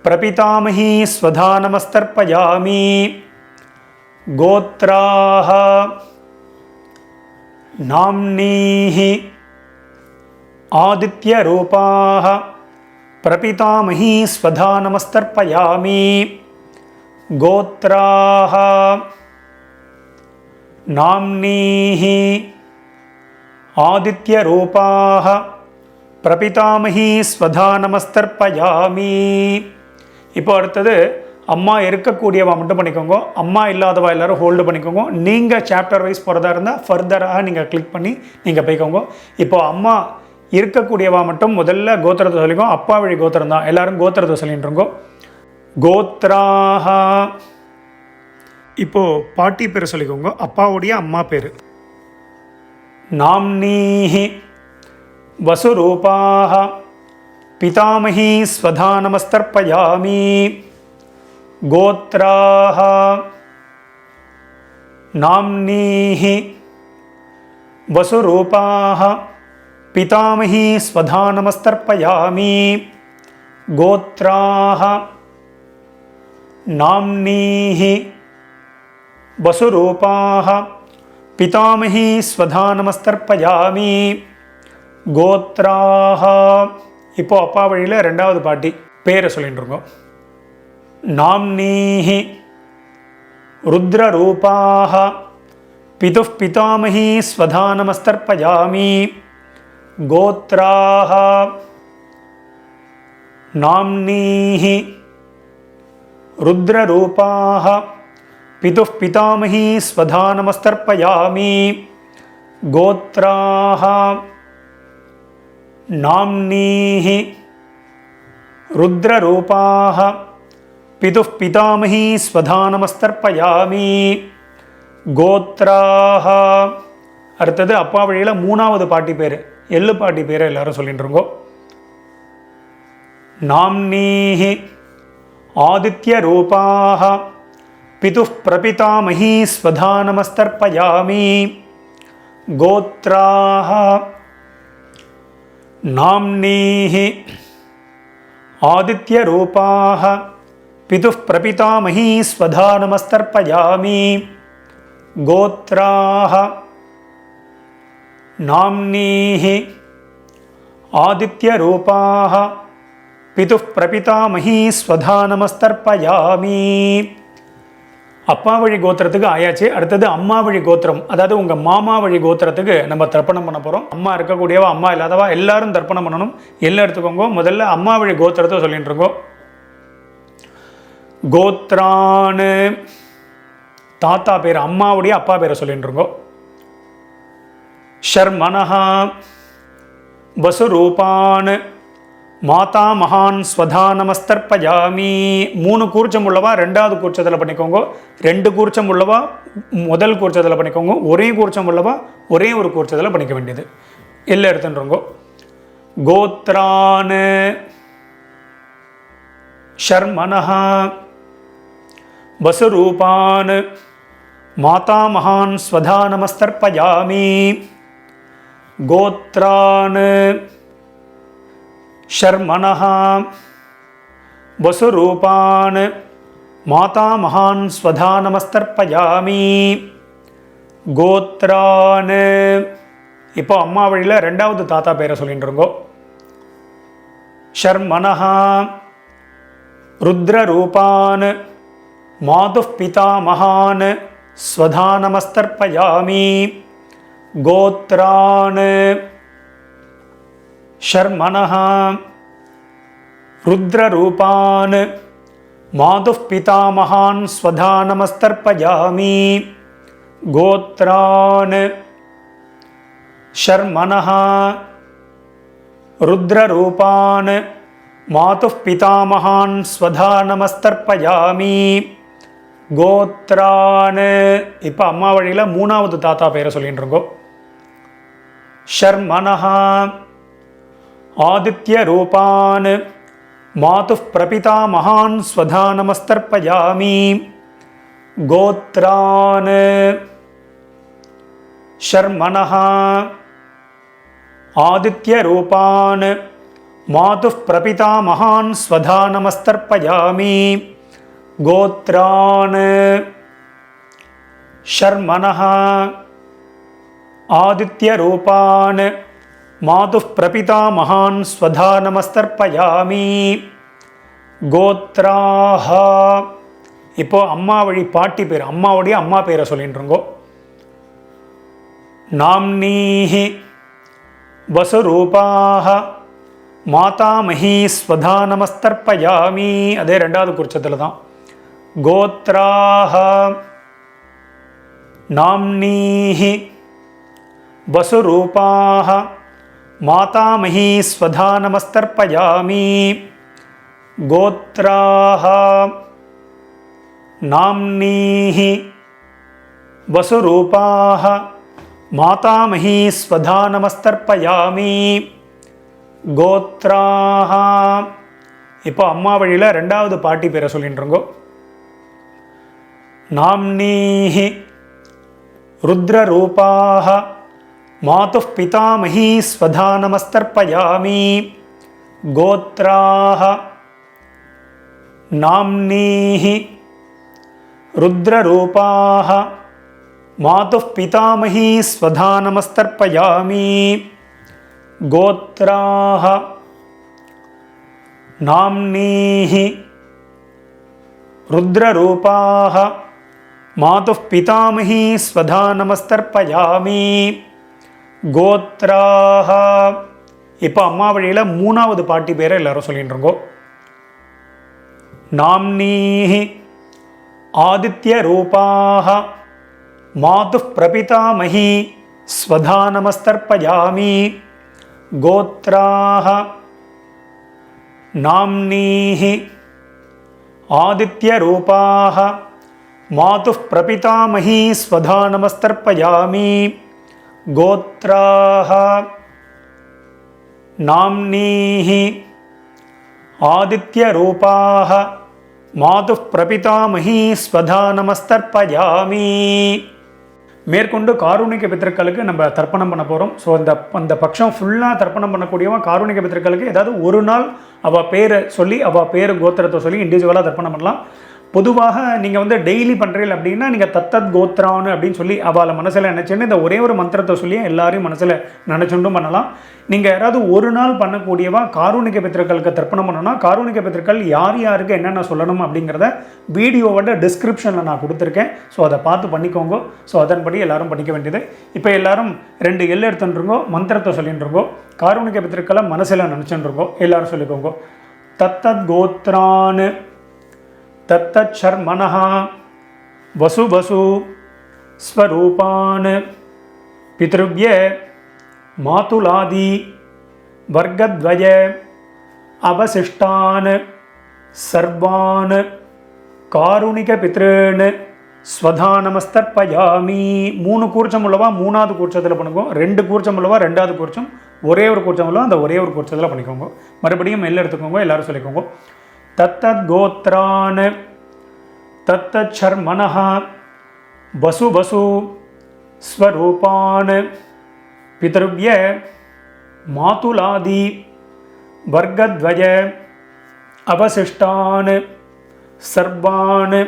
பிரபிதாமஹி ஸ்வதானமஸ்தர்ப்பயாமி. கோத்ராஹ நாம்னீஹி ஆதித்ய ரூபாஹ பிரபிதாமஹி ஸ்வதானமஸ்தர்ப்பயாமி. கோத்ராஹ நாம்னீஹி ஆதித்ய ரூபாஹ பிரபிதாமஹி ஸ்வதானமஸ்தர்ப்பயாமி. இப்போ அடுத்தது அம்மா இருக்கக்கூடியவா மட்டும் பண்ணிக்கோங்க. அம்மா இல்லாதவா எல்லாரும் ஹோல்டு பண்ணிக்கோங்க. நீங்கள் சாப்டர் வைஸ் போகிறதா இருந்தால் ஃபர்தராக நீங்கள் கிளிக் பண்ணி நீங்கள் போய்க்கோங்க. இப்போ அம்மா இருக்கக்கூடியவா மட்டும் முதல்ல கோத்திரத்தை சொல்லிக்கோ. அப்பா வழி கோத்திரம் தான். எல்லாரும் கோத்திரத்தை சொல்லிட்டு இருக்கோம். கோத்ராஹ இப்போது பாட்டி பேர் சொல்லிக்கோங்க. அப்பாவுடைய அம்மா பேர். நாம்னீஹி வசுரூபாஹ பிதாமஹி ஸ்வதானமஸ்தர்ப்பயாமி. கோத்ராஹ நாம்னீஹி வசுரூபாஹ பிதாமஹி ஸ்வதானமஸ்தர்ப்பயாமி. கோத்ராஹ நாம்னீஹி வசுரூபாஹ பிதாமஹி ஸ்வதானமஸ்தர்ப்பயாமி. கோத்ராஹ இப்போ அப்பா வழியில் 2வது பாட்டி பேரை சொல்லிட்டு இருக்கோம். நாம்னீஹி ருத்ரரூபாஹ பிதுः பிதாமஹி ஸ்வதானமஸ்தர்ப்பயாமி. கோத்ராஹ நாம்னீஹி ருத்ரரூபாஹ பிதுः பிதாமஹி ஸ்வதானமஸ்தர்ப்பயாமி. கோத்ராஹ நாம்னீஹி ருத்ரரூபாः பிதுः பிதாமகி ஸ்வதானமஸ்தர்ப்பயாமி கோத்ராः. அடுத்தது அப்பா வழியில் மூணாவது பாட்டி பேர், எள்ளு பாட்டி பேரை எல்லாரும் சொல்லிட்டு இருக்கோ. நாம்னீஹி ஆதித்யரூபாः பிதுः பிரபிதாமகி ஸ்வதானமஸ்தர்ப்பயாமி கோத்ராः. நாம்னீஹி ஆதித்யரூபாः பிதுः பிரபிதாமகி ஸ்வதானமஸ்தர்ப்பயாமி கோத்ராः. நாம்னீஹி ஆதித்யரூபாः பிதுः பிரபிதாமகி ஸ்வதானமஸ்தர்ப்பயாமி. அப்பா வழி கோத்திரத்துக்கு ஆயாச்சு. அடுத்தது அம்மா வழி கோத்திரம், அதாவது உங்கள் மாமா வழி கோத்திரத்துக்கு நம்ம தர்ப்பணம் பண்ண போகிறோம். அம்மா இருக்கக்கூடியவா அம்மா இல்லாதவா எல்லாரும் தர்ப்பணம் பண்ணணும். எல்லாம் எடுத்துக்கோங்க. முதல்ல அம்மா வழி கோத்திரத்தை சொல்லிட்டு இருக்கோம். கோத்ரான்னு தாத்தா பேர், அம்மாவுடைய அப்பா பேரை சொல்லிட்டு இருக்கோம். ஷர்மனஹா வசுரூபான் மாதா மகான் ஸ்வதானமஸ்தர்ப்பயாமி. 3 கூர்ச்சம் உள்ளவா ரெண்டாவது கூர்ச்சத்தில் பண்ணிக்கோங்க. 2 கூர்ச்சம் உள்ளவா முதல் கூர்ச்சத்தில் பண்ணிக்கோங்க. ஒரே கூர்ச்சம் உள்ளவா ஒரே ஒரு கூர்ச்சத்தில் பண்ணிக்க வேண்டியது. எல்லாம் எடுத்துன்றோங்க. கோத்ரான் ஷர்மனஹா வசுரூபான் மாதா மகான் ஸ்வதானமஸ்தர்ப்பயாமி கோத்ரான் ஷர்மனஹா வசுரூபான் மாதா மகான் ஸ்வதானமஸ்தர்ப்பயாமி கோத்ரான். இப்போ அம்மா வழியில் ரெண்டாவது தாத்தா பேரை சொல்லிட்டு இருக்கோம். ஷர்மனஹா ருத்ரரூபான் மாதுः பிதாமகான் ஸ்வதானமஸ்தர்ப்பயாமி கோத்ரான். ஷர்மனஹா ருத்ரரூபான் மாதுः பிதாமகான் ஸ்வதானமஸ்தர்ப்பயாமி கோத்ரான். ஷர்மனஹா ருத்ரரூபான் மாதுः பிதாமகான் ஸ்வதானமஸ்தர்ப்பயாமி கோத்ரான். இப்போ அம்மா வழியில் மூணாவது தாத்தா பேரை சொல்லிட்டு இருக்கோம். ஷர்மனஹா ஆதித்யரூபான் மாதுः பிரபிதாமகான் ஸ்வதானமஸ்தர்ப்பயாமி கோத்ரான். ஷர்மனஹா ஆதித்யரூபான் மாதுः பிரபிதாமகான் ஸ்வதானமஸ்தர்ப்பயாமி கோத்ரான். ஷர்மனஹா ஆதித்யரூபான் மாதுः பிரபிதாமகான் ஸ்வதானமஸ்தர்ப்பயாமி கோத்ராஹ. இப்போ அம்மா வழி பாட்டி பேர், அம்மாவுடைய அம்மா பேரை சொல்லிட்டு இருக்கோம். நாம்னீஹி வசுரூபாஹ மாதாமஹி ஸ்வதானமஸ்தர்ப்பயாமி. அதே ரெண்டாவது குறிச்சத்தில் தான். கோத்ராஹ நாம்னீஹி வசுரூபாஹ மாதாமஹி ஸ்வதானமஸ்தர்ப்பயாமி கோத்ராஹ. நாம்னீஹி வசுரூபாஹ மாதாமஹி ஸ்வதானமஸ்தர்ப்பயாமி கோத்ராஹ. இப்போ அம்மா வழியில் ரெண்டாவது பாட்டி பேரை சொல்லிட்டு இருக்கோம். நாம்னீஹி ருத்ரரூபாஹ மாதுः பிதாமஹி ஸ்வதானமஸ்தர்ப்பயாமி கோத்ராஹ. நாம்னீஹி ருத்ரரூபாஹ மாதுः பிதாமஹி ஸ்வதானமஸ்தர்ப்பயாமி கோத்ராஹ. நாம்னீஹி ருத்ரரூபாஹ மாதுः பிதாமஹி ஸ்வதானமஸ்தர்ப்பயாமி கோத்ராஹ. இப்போ அம்மா வழியில் மூணாவது பாட்டி பேரை எல்லாரும் சொல்லிட்டு இருக்கோம். நாம்னீஹி ஆதித்யரூபாஹ மாதுः பிரபிதாமஹி ஸ்வதானமஸ்தர்ப்பயாமி கோத்ராஹ நாம்னீஹி ஆதித்யரூபாஹ மாதுः பிரபிதாமஹி ஸ்வதா நமஸ்தர்ப்பயாமி. கோத்ராஹ நாம்னீஹி ஆதித்யரூபாஹ மாதுः பிரபிதாமஹி ஸ்வதா நமஸ்தர்ப்பயாமி. மேற்கொண்டு காருணிக பித்திருக்களுக்கு நம்ம தர்ப்பணம் பண்ண போகிறோம். ஸோ அந்த பட்சம் ஃபுல்லாக தர்ப்பணம் பண்ணக்கூடியவன் காருணிக பித்திருக்களுக்கு ஏதாவது ஒரு நாள் அவள் பேரை சொல்லி அவள் பேர் கோத்திரத்தை சொல்லி இண்டிவிஜுவலாக தர்ப்பணம் பண்ணலாம். பொதுவாக நீங்கள் வந்து டெய்லி பண்ணுறீங்க அப்படின்னா நீங்கள் தத்தத் கோத்ரான்னு அப்படின்னு சொல்லி அவளை மனசில் நினச்சின்னு இந்த ஒரே ஒரு மந்திரத்தை சொல்லி எல்லாரையும் மனசில் நினச்சுண்டும் பண்ணலாம். நீங்கள் யாராவது ஒரு நாள் பண்ணக்கூடியவா காருணிக பித்திருக்களுக்கு தர்ப்பணம் பண்ணணும்னா காருணிக பித்திருக்கள் யார் யாருக்கு என்னென்ன சொல்லணும் அப்படிங்கிறத வீடியோவோட டிஸ்கிரிப்ஷனில் நான் கொடுத்துருக்கேன். ஸோ அதை பார்த்து பண்ணிக்கோங்க. ஸோ அதன்படி எல்லாரும் பண்ணிக்க வேண்டியது. இப்போ எல்லாரும் 2 எல் எடுத்துட்டுருங்கோ, மந்திரத்தை சொல்லிட்டுருங்கோ, காருணிக பித்திருக்களை மனசில் நினச்சுட்டுருங்கோ. எல்லாரும் சொல்லிக்கோங்க. தத்தத் கோத்ரான்னு தத்தத் சர்மனஹ வசு வசு ஸ்வரூபான் பித்ருவ்ய மாதுலாதி வர்க்கத்வய அவசிஷ்டான் சர்வான் காருணிக பித்ருன் ஸ்வதா நமஸ்தர்ப்பயாமி. 3 கூர்ச்சம் உள்ளவா 3வது கூர்ச்சத்தில் பண்ணுங்க. 2 கூர்ச்சம் உள்ளவா 2வது கூர்ச்சம், ஒரே ஒரு கூர்ச்சம் உள்ளவா அந்த ஒரே ஒரு கூர்ச்சத்தில் பண்ணிக்கோங்க. மறுபடியும் எல்லாம் எடுத்துக்கோங்க. எல்லாரும் சொல்லிக்கோங்க. தத்தத் கோத்ரான் தத்தத் சர்மனஹ வசு வசு ஸ்வரூபான் பித்ருவ்ய மாதுலாதி வர்க்கத்வய அவசிஷ்டான் சர்வான்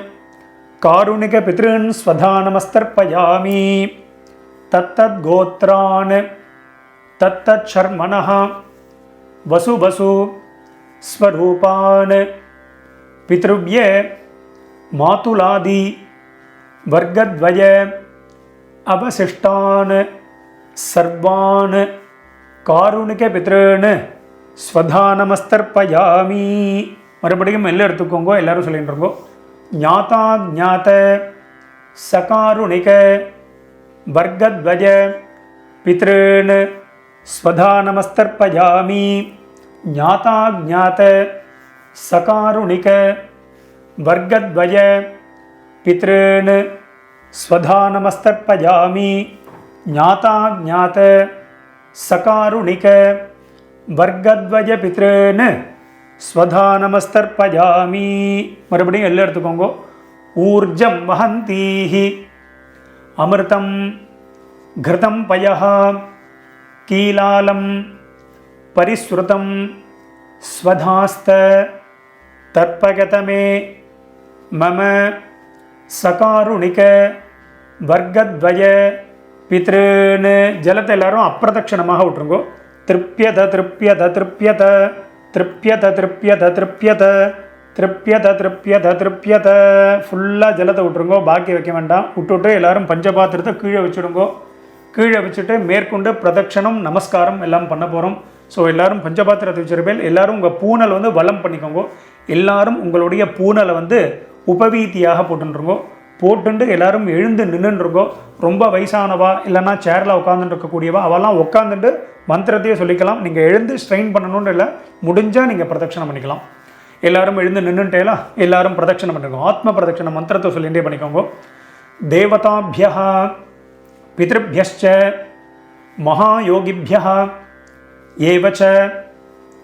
காருணிக பித்ருன் ஸ்வதா நமஸ்தர்ப்பயாமி. தத்தத் கோத்ரான் தத்தத் சர்மனஹ வசு வசு ஸ்வரூபான் பித்ருவ்ய மாதுலாதி வர்க்கத்வய அவசிஷ்டான் சர்வான் காருணிக பித்ருன் ஸ்வதா நமஸ்தர்ப்பயாமி. மறுபடியும் எல்லாம் எடுத்துக்கோங்க. எல்லாரும் சொல்லிட்டுருங்கோ. ஞாதா ஞாத சகாருணிக வர்க்கத்வய பித்ருன் ஸ்வதா நமஸ்தர்ப்பயாமி. ஞாதா ஞாத சகாருணிக வர்க்கத்வய பித்ருன் ஸ்வதா நமஸ்தர்ப்பயாமி. ஞாதா ஞாத சகாருணிக வர்க்கத்வய பித்ருன் ஸ்வதா நமஸ்தர்ப்பயாமி. மறுபடியும் எல்லாம் எடுத்துக்கோங்க. ஊர்ஜம் வஹந்தீஹி அமிர்தம் கிருதம் பயஹ கீலாலம் பரிஸ்ருதம் ஸ்வதாஸ்த தர்ப்பகதமே மம சகாருணிக வர்க்கத்வய பித்ருன். ஜலத்தை எல்லாரும் அப்பிரதட்சணமாக விட்டுருங்கோ. திருப்யத திருப்யத திருப்யத திருப்யத திருப்யத திருப்யத திருப்யத திருப்யத திருப்யத. ஃபுல்லாக ஜலத்தை விட்டுருங்கோ. பாக்கி வைக்க வேண்டாம். விட்டுவிட்டு எல்லாரும் பஞ்சபாத்திரத்தை கீழே வச்சுடுங்கோ. கீழே வச்சுட்டு மேற்கொண்டு பிரதட்சணம் நமஸ்காரம் எல்லாம் பண்ண போகிறோம். ஸோ எல்லோரும் பஞ்சபாத்திரத்தை வச்சிருப்பேன். எல்லோரும் உங்கள் பூனல் வந்து வலம் பண்ணிக்கோங்க. எல்லாரும் உங்களுடைய பூனலை வந்து உபவீதியாக போட்டுருங்கோ. போட்டுண்டு எல்லாரும் எழுந்து நின்றுருங்கோ. ரொம்ப வயசானவா இல்லைன்னா சேரில் உட்காந்துட்டு இருக்கக்கூடியவா அவெல்லாம் உட்காந்துட்டு மந்திரத்தையே சொல்லிக்கலாம். நீங்கள் எழுந்து ஸ்ட்ரெயின் பண்ணணுன்னு இல்லை, முடிஞ்சால் நீங்கள் பிரதட்சணம் பண்ணிக்கலாம். எல்லாரும் எழுந்து நின்றுட்டேலாம் எல்லாரும் பிரதட்சணம் பண்ணிக்கோங்க. ஆத்ம பிரதட்சண மந்திரத்தை சொல்லிகிட்டே பண்ணிக்கோங்க. தேவதாபிய பித்ருபியச்ச மகாயோகிபிய ஏவச்ச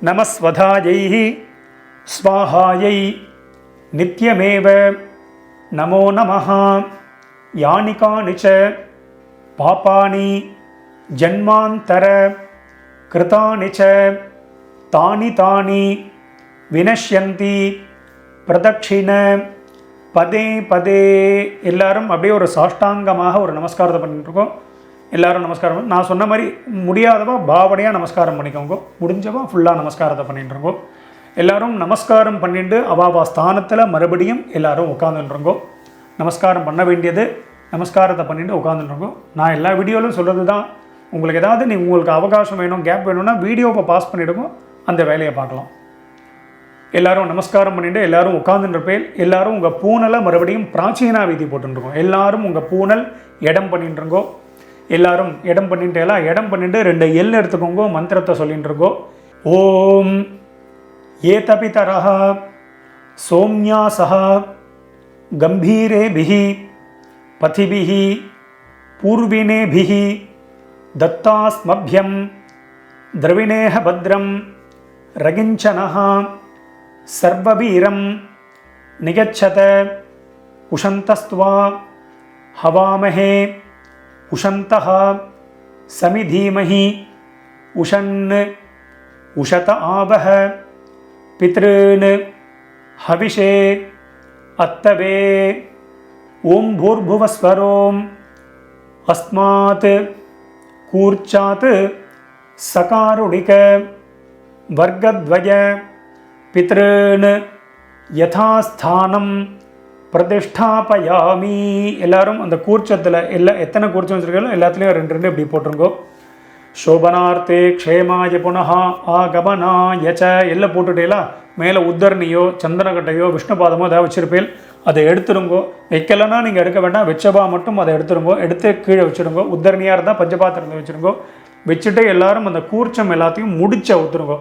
நமஸ்வதாயை ஸ்வாஹாயை நித்யமேவ நமோ நமஹ. யானி கானி ச பாபானி ஜன்மாந்தர கிருதானி ச தானி தானி வினஷ்யந்தி பிரதட்சிண பதே பதே. எல்லாரும் அப்படியே ஒரு சாஷ்டாங்கமாக ஒரு நமஸ்காரத்தை பண்ணிட்டுருக்கோம். எல்லாரும் நமஸ்காரம். நான் சொன்ன மாதிரி முடியாதவா பாவனையாக நமஸ்காரம் பண்ணிக்கோங்க. முடிஞ்சவா ஃபுல்லாக நமஸ்காரத்தை பண்ணிட்டுருங்கோ. எல்லாரும் நமஸ்காரம் பண்ணிட்டு அவாவா ஸ்தானத்தில் மறுபடியும் எல்லாரும் உட்காந்துருங்கோ. நமஸ்காரம் பண்ண வேண்டியது நமஸ்காரத்தை பண்ணிட்டு உட்காந்துருங்கோ. நான் எல்லா வீடியோவிலும் சொல்கிறது தான். உங்களுக்கு ஏதாவது உங்களுக்கு அவகாசம் வேணும், கேப் வேணும்னா வீடியோவை பாஸ் பண்ணிவிடுங்க, அந்த வேலையை பார்க்கலாம். எல்லாரும் நமஸ்காரம் பண்ணிட்டு எல்லாரும் உட்காந்துருப்பேன். எல்லாரும் உங்கள் பூனலை மறுபடியும் பிராச்சீனா வீதி போட்டுருக்கோம். எல்லாரும் உங்கள் பூனல் இடம் பண்ணிட்டுருங்கோ. எல்லாரும் இடம் பண்ணிட்டேலாம். இடம் பண்ணிட்டு 2 எல் எடுத்துக்கோங்க, மந்திரத்தை சொல்லிட்டு இருக்கோ. ஓம் ஏதபிதரஹ சோம்யாசஹ கம்பீரேபிஹி பதிபிஹி பூர்வினேபிஹி தத்தாஸ்மப்யம் திரவிணேஹ பத்ரம் ரகிஞ்சனஹ சர்வவீரம் நிகச்சத உஷந்தஸ்த்வா ஹவாமஹே உஷந்தஹ சமிதீமஹி உஷன் உஷத ஆவஹ பித்ருன் ஹவிஷே அத்தவே. ஓம் பூர்புவஸ்வரோம் அஸ்மாத் கூர்ச்சாத் சகாருணிக வர்க்கத்வய பித்ருன் யதாஸ்தானம் பிரதிஷ்டாபயாமி. எல்லாரும் அந்த கூர்ச்சத்தில் எத்தனை கூர்ச்சம் வச்சுருக்கீங்களோ எல்லாத்துலேயும் 2 இப்படி போட்டிருங்கோ. சோபனார்த்தே க்ஷேமாய புனஹா ஆகமனாய ச எல்லாம் போட்டுட்டேலா. மேலே உத்தரணியோ சந்தனக்கட்டையோ விஷ்ணுபாதமோ ஏதாவது வச்சுருப்பேன், அதை எடுத்துருங்கோ. வைக்கலைன்னா நீங்கள் எடுக்க வேண்டாம், வச்சபா மட்டும் அதை எடுத்துருங்கோ. எடுத்து கீழே வச்சுருங்கோ. உத்தரணியாக இருந்தால் பஞ்சபாத்திரத்தை வச்சுருங்கோ. வச்சுட்டு எல்லாரும் அந்த கூர்ச்சம் எல்லாத்தையும் முடிச்சு ஊற்றுருங்கோ.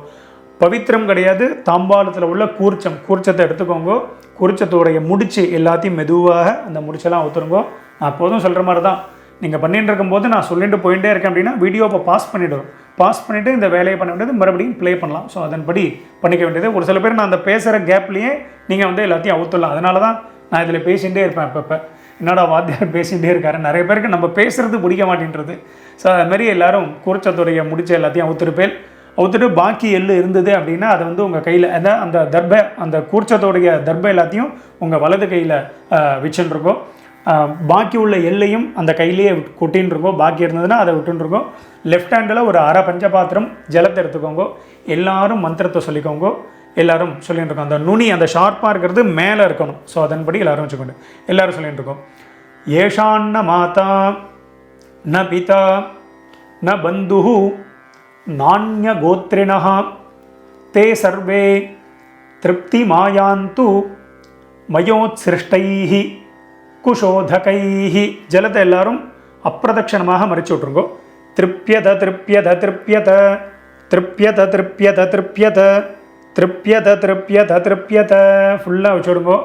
பவித்திரம் கிடையாது, தாம்பாளத்தில் உள்ள கூர்ச்சத்தை எடுத்துக்கோங்க. கூர்ச்சத்தோடைய முடிச்சு எல்லாத்தையும் மெதுவாக அந்த முடிச்செல்லாம் ஊற்றுருங்கோ. நான் எப்போதும் சொல்கிற மாதிரி தான், நீங்கள் பண்ணிட்டு இருக்கும்போது நான் சொல்லிட்டு போயிட்டே இருக்கேன் அப்படின்னா வீடியோவை பாஸ் பண்ணிவிடுவோம். பாஸ் பண்ணிவிட்டு இந்த வேலையை பண்ண வேண்டியது மறுபடியும் ப்ளே பண்ணலாம். ஸோ அதன்படி பண்ணிக்க வேண்டியது. ஒரு சில பேர் நான் அந்த பேசுகிற கேப்லேயே நீங்கள் வந்து எல்லாத்தையும் அவுத்துடலாம். அதனால தான் நான் இதில் பேசிகிட்டே இருப்பேன். அப்பப்போ என்னோட வாத்தியார் பேசிகிட்டே இருக்காரு. நிறைய பேருக்கு நம்ம பேசுகிறது பிடிக்க மாட்டேன்றது. ஸோ அதுமாதிரி எல்லோரும் கூர்ச்சத்துடைய முடிச்ச எல்லாத்தையும் அவுத்துருப்பேன். அவுத்துட்டு பாக்கி எள்ளு இருந்தது அப்படின்னா அதை வந்து உங்கள் கையில் அந்த தர்பை, அந்த கூர்ச்சத்தோடைய தர்பை எல்லாத்தையும் உங்கள் வலது கையில் வச்சுருக்கோம். பாக்கி உள்ள எல்லையும் அந்த கையிலேயே கொட்டின்னு இருக்கோம். பாக்கி இருந்ததுன்னா அதை விட்டுருக்கோம். லெஃப்ட் ஹேண்டில் ஒரு அரை பஞ்சபாத்திரம் ஜலத்தை எடுத்துக்கோங்க. எல்லாரும் மந்திரத்தை சொல்லிக்கோங்க. எல்லாரும் சொல்லிட்டு இருக்கோம். அந்த நுனி அந்த ஷார்ப்பாக இருக்கிறது மேலே இருக்கணும். ஸோ அதன்படி எல்லாரும் வச்சுக்கோங்க. எல்லாரும் சொல்லிட்டு இருக்கோம். ஏஷான்ன மாதா ந பிதா ந பந்து நானிய கோத்ரிணஹ தே சர்வே திருப்தி மாயாந்து மயோத்சிருஷ்டைஹி குஷோதகைஹி. ஜலத்தை எல்லாரும் அப்பிரதட்சணமாக மறைச்சு விட்ருங்கோ. திருப்யத திருப்யத திருப்யத திருப்யத திருப்யத திருப்யத திருப்யத திருப்யத திருப்யத ஃபுல்லாக வச்சுடுங்கோ.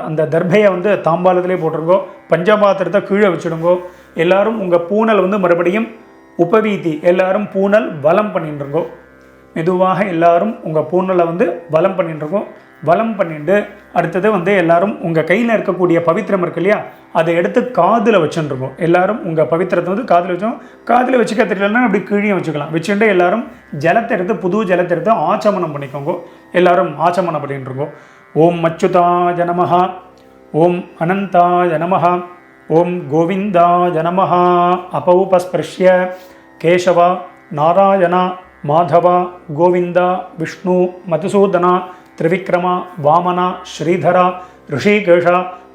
அந்த தர்பையை வந்து தாம்பாளத்திலே போட்டுருங்கோ. பஞ்சபாத்திரத்தை கீழே வச்சுடுங்கோ. எல்லாரும் உங்கள் பூனல் வந்து மறுபடியும் உபவீதி எல்லாரும் பூனல் வலம் பண்ணிட்டுருங்கோ. மெதுவாக எல்லாரும் உங்கள் பூனலை வந்து வலம் பண்ணிட்டுருக்கோம். வலம் பண்ணிட்டு அடுத்தது வந்து எல்லாரும் உங்கள் கையில் இருக்கக்கூடிய பவித்திரம் இருக்கு இல்லையா, அதை எடுத்து காதில் வச்சுருக்கோம். எல்லாரும் உங்கள் பவித்திரத்தை வந்து காதில் வச்சோம். காதில் வச்சுக்க தெரியலன்னா அப்படி கீழே வச்சுக்கலாம். வச்சுட்டு எல்லாரும் ஜலத்தை எடுத்து புது ஜலத்தை எடுத்து ஆச்சமனம் பண்ணிக்கோங்க. எல்லாரும் ஆச்சமனம் பண்ணிட்டு இருக்கோம். ஓம் அச்சுதாய நமஹ, ஓம் அனந்தாய நமஹ, ஓம் கோவிந்தாய நமஹ. அபௌபஸ்பிருஷ்ய கேசவ நாராயண மாதவ கோவிந்த விஷ்ணு மதுசூதன திரிவிக்ரம வாமன ஸ்ரீதர ரிஷிகேஷ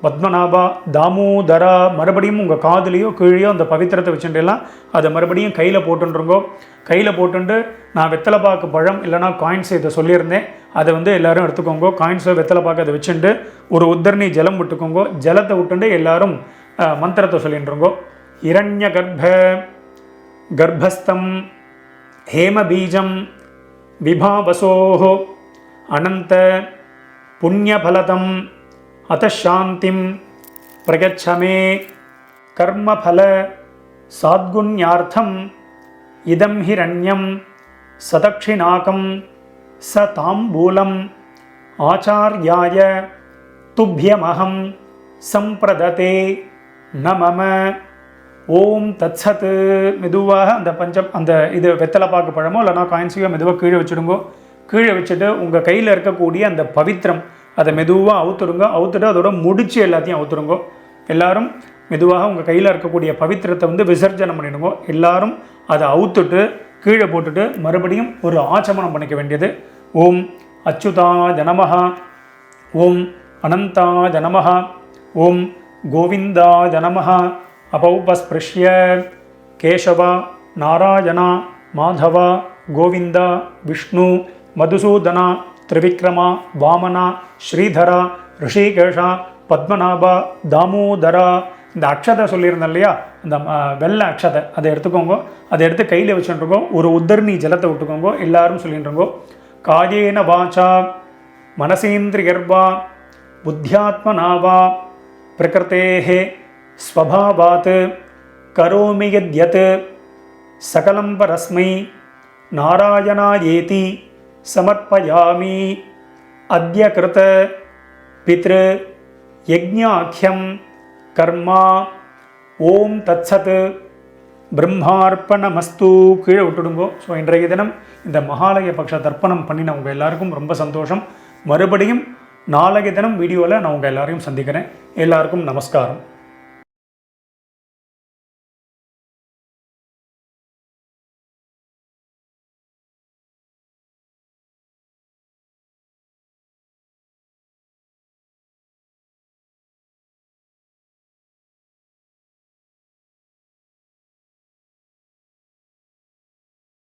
பத்மநாப தாமோதர. மறுபடியும் உங்கள் காதுலேயோ கீழேயோ அந்த பவித்திரத்தை வச்சுட்டுலாம் அதை மறுபடியும் கையில் போட்டுருங்கோ. கையில் போட்டுட்டு நான் வெத்தலைப்பாக்கு பழம் இல்லைனா காயின்ஸ் இதை சொல்லியிருந்தேன், அதை வந்து எல்லோரும் எடுத்துக்கோங்க. காயின்ஸோ வெத்தலைப்பாக்கு அதை வச்சுட்டு ஒரு உத்தரணி ஜலம் விட்டுக்கோங்க. ஜலத்தை விட்டுட்டு எல்லாரும் மந்திரத்தை சொல்லிட்டுருங்கோ. இரண்ய கர்ப்பஸ்தம் ஹேமபீஜம் விபாவசோஹ அனந்த புண்ணியபலதம் அத்தசாந்திம் பிரகச்சமே கர்மபல சாத்குண்யார்த்தம் இதம் ஹிரண்யம் சதக்ஷிணாகம் ச தாம்பூலம் ஆச்சார்யாய துப்யமஹம் சம்பிரததே நமம. ஓம் தத்சத். மெதுவாக அந்த இது வெத்தலைப்பாக்கு பழமோ இல்லைனா காயின்ஸையோ மெதுவாக கீழே வச்சுடுங்கோ. கீழே வச்சுட்டு உங்கள் கையில் இருக்கக்கூடிய அந்த பவித்திரம் அதை மெதுவாக அவுத்துடுங்க. அவுத்துட்டு அதோட முடிச்சு எல்லாத்தையும் அவுத்துடுங்கோ. எல்லாரும் மெதுவாக உங்கள் கையில் இருக்கக்கூடிய பவித்திரத்தை வந்து விசர்ஜனம் பண்ணிடுங்க. எல்லாரும் அதை அவுத்துட்டு கீழே போட்டுட்டு மறுபடியும் ஒரு ஆச்சமனம் பண்ணிக்க வேண்டியது. ஓம் அச்சுதாய நமஹ, ஓம் அனந்தாய நமஹ, ஓம் கோவிந்தாய நமஹ. அபௌபஸ்பிருஷ்ய கேசவ நாராயண மாதவ கோவிந்த விஷ்ணு மதுசூதன திரிவிக்ரம வாமன ஸ்ரீதர ரிஷிகேஷ பத்மநாப தாமோதர இந்த அக்ஷதை சொல்லியிருந்தேன் இல்லையா, இந்த வெள்ளை அக்ஷதை அதை எடுத்துக்கோங்க. அதை எடுத்து கையில் வச்சுட்டுருக்கோ. ஒரு உத்தரணி ஜலத்தை விட்டுக்கோங்க. எல்லாரும் சொல்லிட்டுருங்கோ, காயேன வாச்சா மனசேந்திரியர்வா புத்தியாத்மனாவா பிரகிருதேஹே ஸ்வபாவாத் கரோமி யத்யத் சகலம் பரஸ்மை நாராயணாயேதி சமர்ப்பயாமி அத்ய கிருத பித்ரு யஜ்ஞாக்யம் கர்மா ஓம் தத்சத் பிரம்மார்ப்பணமஸ்து. கீழே விட்டுடுங்கோ. ஸோ இன்றைய தினம் இந்த மகாலய பக்ஷ தர்ப்பணம் பண்ணின உங்கள் எல்லாருக்கும் ரொம்ப சந்தோஷம். மறுபடியும் நாளைய தினம் வீடியோவில் நான் உங்கள் எல்லாரையும் சந்திக்கிறேன். எல்லாருக்கும் நமஸ்காரம்.